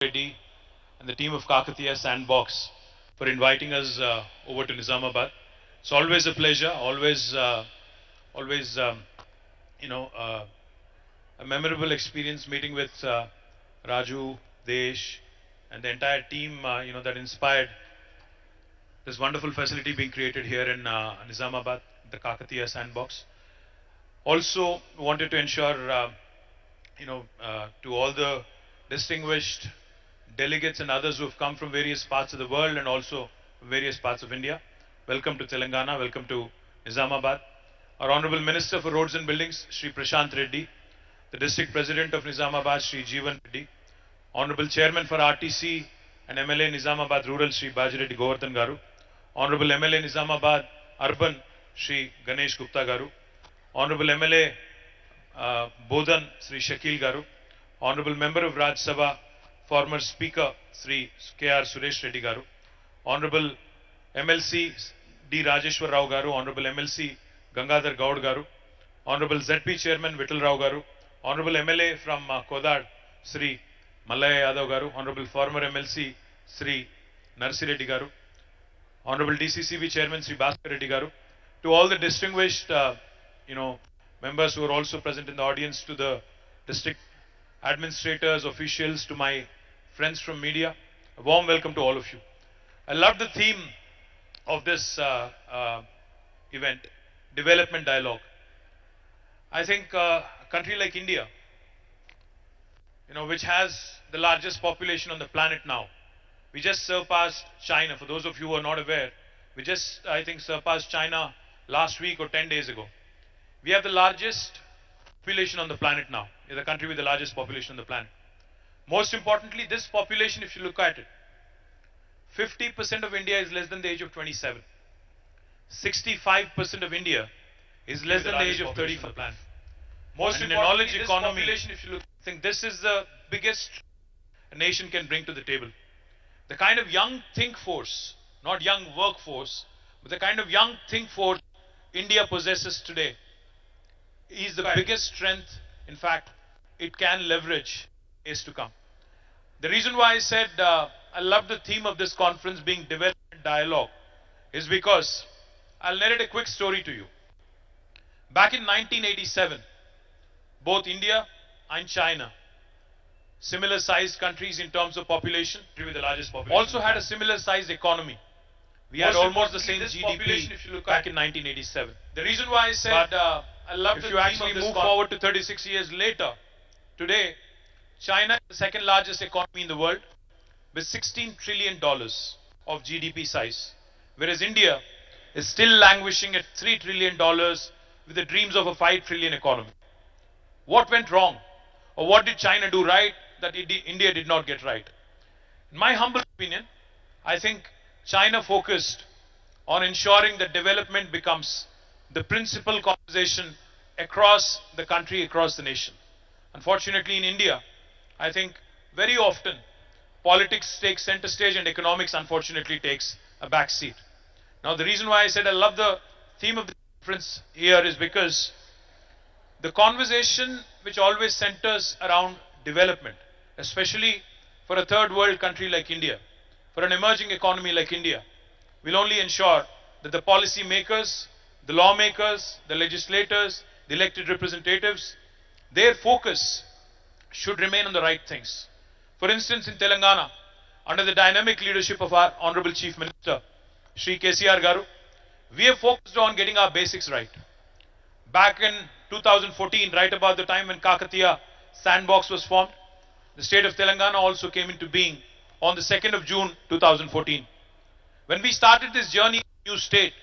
Reddy and the team of Kakatiya Sandbox for inviting us over to Nizamabad. It's always a pleasure, always, a memorable experience meeting with Raju, Desh, and the entire team, that inspired this wonderful facility being created here in Nizamabad, the Kakatiya Sandbox. Also wanted to ensure, to all the distinguished delegates and others who have come from various parts of the world and also various parts of India. Welcome to Telangana, welcome to Nizamabad. Our Honorable Minister for Roads and Buildings, Shri Prashant Reddy, the District President of Nizamabad, Shri Jeevan Reddy, Honorable Chairman for RTC and MLA Nizamabad Rural, Shri Bajireddy Govardhan Garu, Honorable MLA Nizamabad Urban, Shri Ganesh Gupta Garu, Honorable MLA Bodhan, Shri Shakil Garu, Honorable Member of Raj Sabha, former Speaker, Shri KR Suresh Reddy Garu, Honorable MLC D. Rajeshwar Rao Garu, Honorable MLC Gangadhar Gaud Garu, Honorable ZP Chairman Vittal Rao Garu, Honorable MLA from Kodad, Shri Mallaya Yadav Garu, Honorable former MLC Shri Narsi Reddy Garu, Honorable DCCB Chairman Shri Bhaskar Reddy Garu, to all the distinguished, members who are also present in the audience, to the district administrators, officials, to my friends from media, a warm welcome to all of you. I love the theme of this event, development dialogue. I think a country like India, which has the largest population on the planet now, we just surpassed China. For those of you who are not aware, we just, I think, surpassed China last week or 10 days ago. We have the largest population on the planet now. We're the country with the largest population on the planet. Most importantly, this population, if you look at it, 50% of India is less than the age of 27. 65% of India is less than the age of 35. Most in a knowledge economy, if you look, I think this is the biggest a nation can bring to the table. The kind of young think force, not young workforce, but the kind of young think force India possesses today is the biggest strength, in fact, it can leverage is to come. The reason why I said I love the theme of this conference being development dialogue is because I'll narrate a quick story to you. Back in 1987, both India and China, similar sized countries in terms of population, with the largest population, also had a similar sized economy. We had almost the same GDP if you look back in 1987. The reason why I said I love if you actually move forward to 36 years later, today China is the second largest economy in the world with $16 trillion of GDP size, whereas India is still languishing at $3 trillion with the dreams of a 5 trillion economy. What went wrong? Or what did China do right that India did not get right? In my humble opinion, I think China focused on ensuring that development becomes the principal conversation across the country, across the nation. Unfortunately, in India, I think very often politics takes center stage and economics unfortunately takes a back seat. Now, the reason why I said I love the theme of the conference here is because the conversation which always centers around development, especially for a third world country like India, for an emerging economy like India, will only ensure that the policy makers, the lawmakers, the legislators, the elected representatives, their focus should remain on the right things. For instance, in Telangana, under the dynamic leadership of our Honorable Chief Minister, Shri KTR Garu, we have focused on getting our basics right. Back in 2014, right about the time when Kakatiya Sandbox was formed, the state of Telangana also came into being on the 2nd of June 2014. When we started this journey in the new state,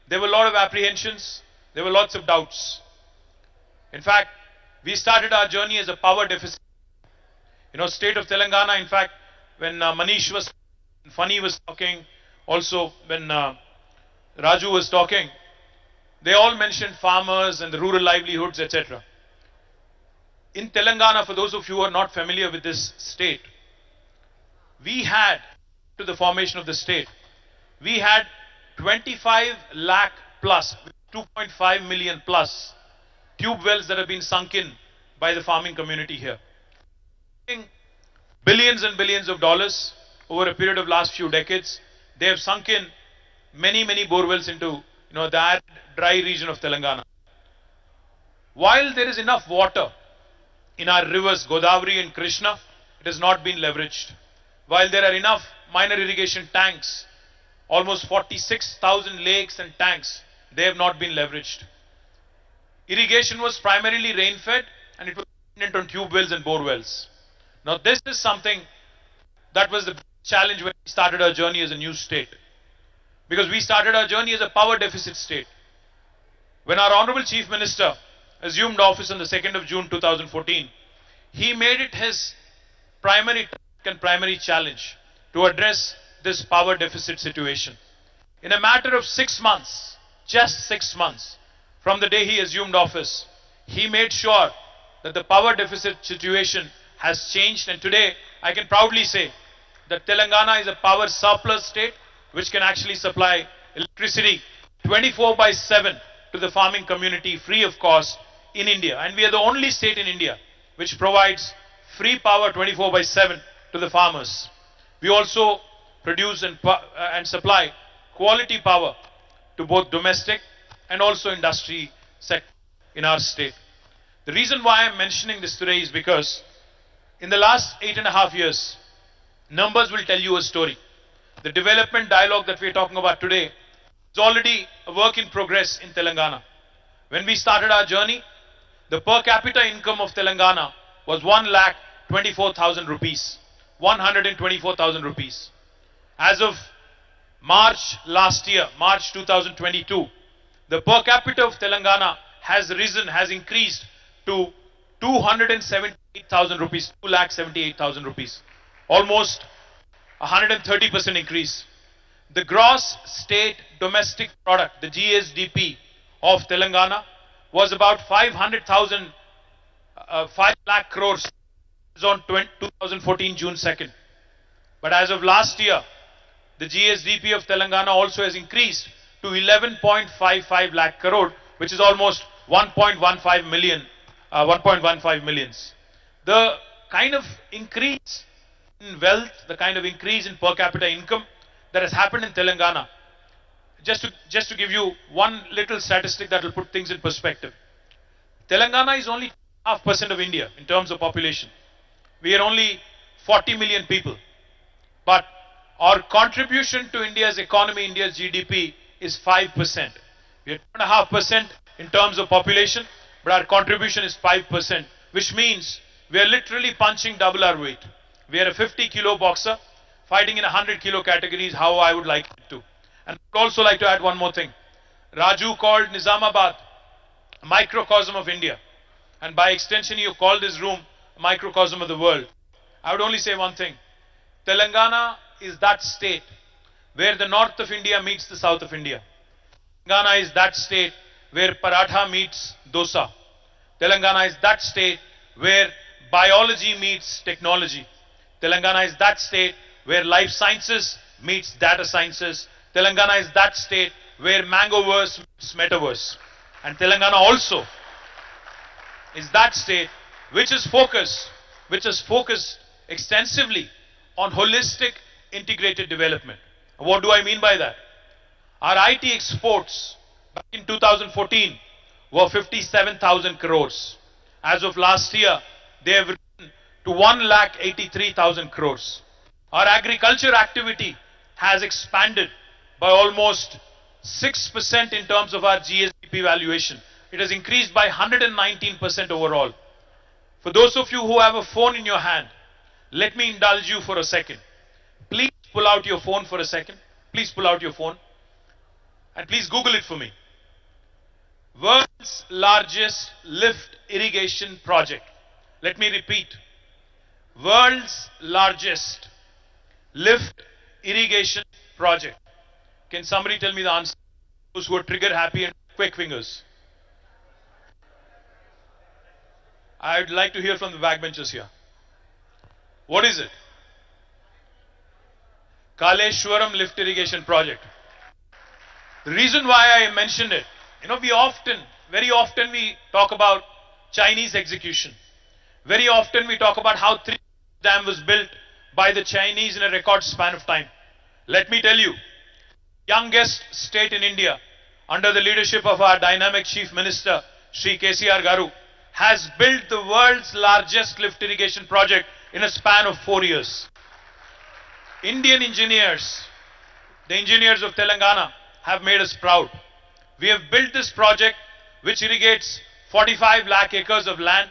there were a lot of apprehensions, there were lots of doubts. In fact, we started our journey as a power deficit. State of Telangana, in fact, when Manish was, Funny was talking, also when Raju was talking, they all mentioned farmers and the rural livelihoods, etc. In Telangana, for those of you who are not familiar with this state, we had, to the formation of the state, we had 25 lakh plus, 2.5 million plus tube wells that have been sunk in by the farming community here. billions and billions of dollars over a period of last few decades. They have sunk in many, many borewells into the arid, dry region of Telangana. While there is enough water in our rivers, Godavari and Krishna, it has not been leveraged. While there are enough minor irrigation tanks, almost 46,000 lakes and tanks, they have not been leveraged. Irrigation was primarily rain-fed and it was dependent on tube wells and bore wells. Now this is something that was the challenge when we started our journey as a new state. Because we started our journey as a power deficit state. When our Honorable Chief Minister assumed office on the 2nd of June 2014, he made it his primary task and primary challenge to address this power deficit situation. In a matter of 6 months, just 6 months, from the day he assumed office, he made sure that the power deficit situation has changed, and today I can proudly say that Telangana is a power surplus state which can actually supply electricity 24/7 to the farming community free of cost in India. And we are the only state in India which provides free power 24/7 to the farmers. We also produce and supply quality power to both domestic and also industry sector in our state. The reason why I'm mentioning this today is because in the last 8.5 years, numbers will tell you a story. The development dialogue that we're talking about today is already a work in progress in Telangana. When we started our journey, the per capita income of Telangana was 1,24,000 rupees. 124,000 rupees. As of March last year, March 2022, the per capita of Telangana has increased to 278,000 rupees, 2,78,000 rupees. Almost 130% increase. The gross state domestic product, the GSDP of Telangana was about 500,000, 5 lakh crores on 2014 June 2nd. But as of last year, the GSDP of Telangana also has increased to 11.55 lakh crore, which is almost 1.15 million, 1.15 millions. The kind of increase in wealth, the kind of increase in per capita income that has happened in Telangana, just to give you one little statistic that will put things in perspective. Telangana is only 0.5% of India in terms of population. We are only 40 million people. But our contribution to India's economy, India's GDP is 5%. We are 2.5% in terms of population, but our contribution is 5%, which means we are literally punching double our weight. We are a 50-kilo boxer fighting in 100-kilo categories, how I would like it to. And I would also like to add one more thing. Raju called Nizamabad a microcosm of India. And by extension, you called this room a microcosm of the world. I would only say one thing. Telangana is that state where the north of India meets the south of India. Telangana is that state where paratha meets dosa. Telangana is that state where biology meets technology. Telangana is that state where life sciences meets data sciences. Telangana is that state where mangoverse meets metaverse. And Telangana also is that state which is focused extensively on holistic integrated development. What do I mean by that? Our IT exports back in 2014 were 57,000 crores. As of last year, they have risen to 1,83,000 crores. Our agriculture activity has expanded by almost 6% in terms of our GSDP valuation. It has increased by 119% overall. For those of you who have a phone in your hand, let me indulge you for a second. Please pull out your phone for a second. Please pull out your phone. And please Google it for me. World's largest lift irrigation project. Let me repeat. World's largest lift irrigation project. Can somebody tell me the answer? Those who are trigger happy and quick fingers. I'd like to hear from the backbenchers here. What is it? Kaleshwaram lift irrigation project. The reason why I mentioned it, very often we talk about Chinese execution. Very often we talk about how 3 dam was built by the Chinese in a record span of time. Let me tell you, youngest state in India, under the leadership of our dynamic Chief Minister, Shri KTR Garu, has built the world's largest lift irrigation project in a span of 4 years. Indian engineers, the engineers of Telangana, have made us proud. We have built this project which irrigates 45 lakh acres of land,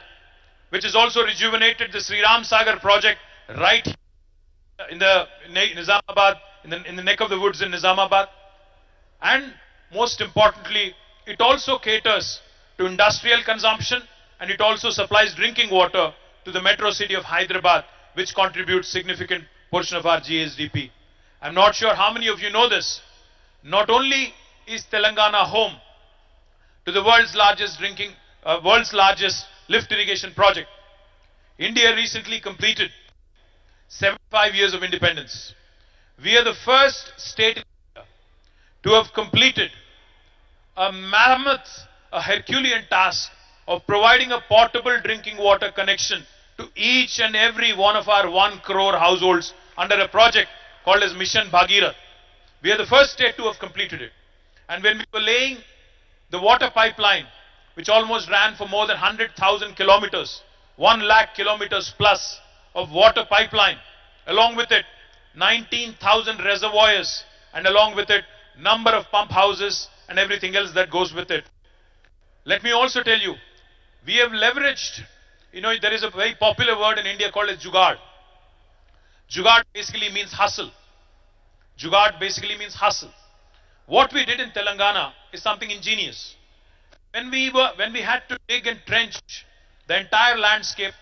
which has also rejuvenated the Sri Ram Sagar project right in the Nizamabad, in the neck of the woods in Nizamabad. And most importantly, it also caters to industrial consumption, and it also supplies drinking water to the metro city of Hyderabad, which contributes significant portion of our GSDP. I'm not sure how many of you know this. Not only is Telangana home to the world's largest lift irrigation project, India recently completed 75 years of independence. We are the first state in India to have completed a mammoth, a Herculean task of providing a portable drinking water connection to each and every one of our 1 crore households under a project called as Mission Bhagirath. We are the first state to have completed it. And when we were laying the water pipeline, which almost ran for more than 100,000 kilometers, 1 lakh kilometers plus of water pipeline, along with it 19,000 reservoirs, and along with it number of pump houses and everything else that goes with it. Let me also tell you, we have leveraged, there is a very popular word in India called as Jugaad. Jugaad basically means hustle. Jugaad basically means hustle. What we did in Telangana is something ingenious. When we had to dig and trench the entire landscape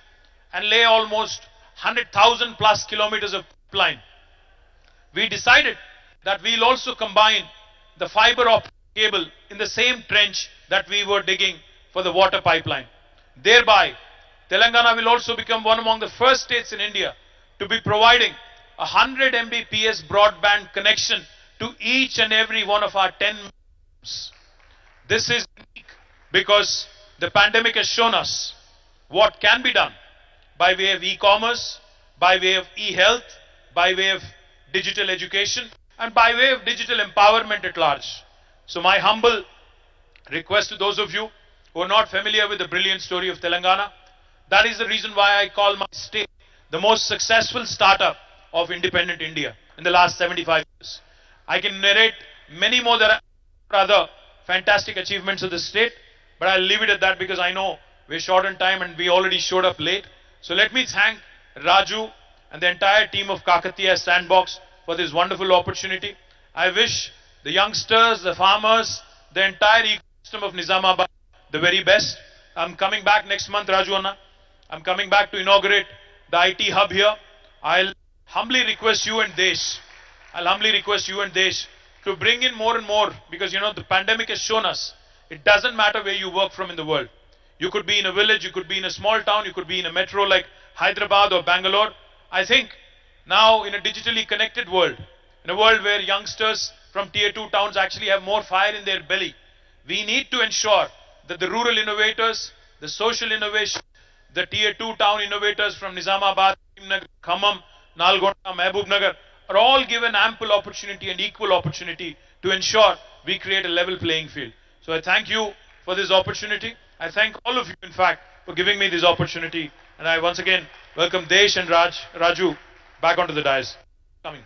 and lay almost 100,000 plus kilometers of pipeline, we decided that we'll also combine the fiber optic cable in the same trench that we were digging for the water pipeline. Thereby, Telangana will also become one among the first states in India to be providing 100 Mbps broadband connection to each and every one of our 10 homes. This is unique because the pandemic has shown us what can be done by way of e-commerce, by way of e-health, by way of digital education, and by way of digital empowerment at large. So my humble request to those of you who are not familiar with the brilliant story of Telangana, that is the reason why I call my state the most successful startup of independent India in the last 75 years. I can narrate many more other fantastic achievements of the state, but I'll leave it at that because I know we're short on time and we already showed up late. So let me thank Raju and the entire team of Kakatiya Sandbox for this wonderful opportunity. I wish the youngsters, the farmers, the entire ecosystem of Nizamabad the very best. I'm coming back next month, Raju Anna. I'm coming back to inaugurate the IT hub here. I'll humbly request you and Desh to bring in more and more, because the pandemic has shown us it doesn't matter where you work from in the world. You could be in a village, you could be in a small town, you could be in a metro like Hyderabad or Bangalore. I think now in a digitally connected world, in a world where youngsters from tier 2 towns actually have more fire in their belly, we need to ensure that the rural innovators, the social innovation, the tier 2 town innovators from Nizamabad, Khammam, Nalgonda, Mahbubnagar are all given ample opportunity and equal opportunity to ensure we create a level playing field. So I thank you for this opportunity. I thank all of you, in fact, for giving me this opportunity. And I once again welcome Desh and Raju back onto the dais. Coming.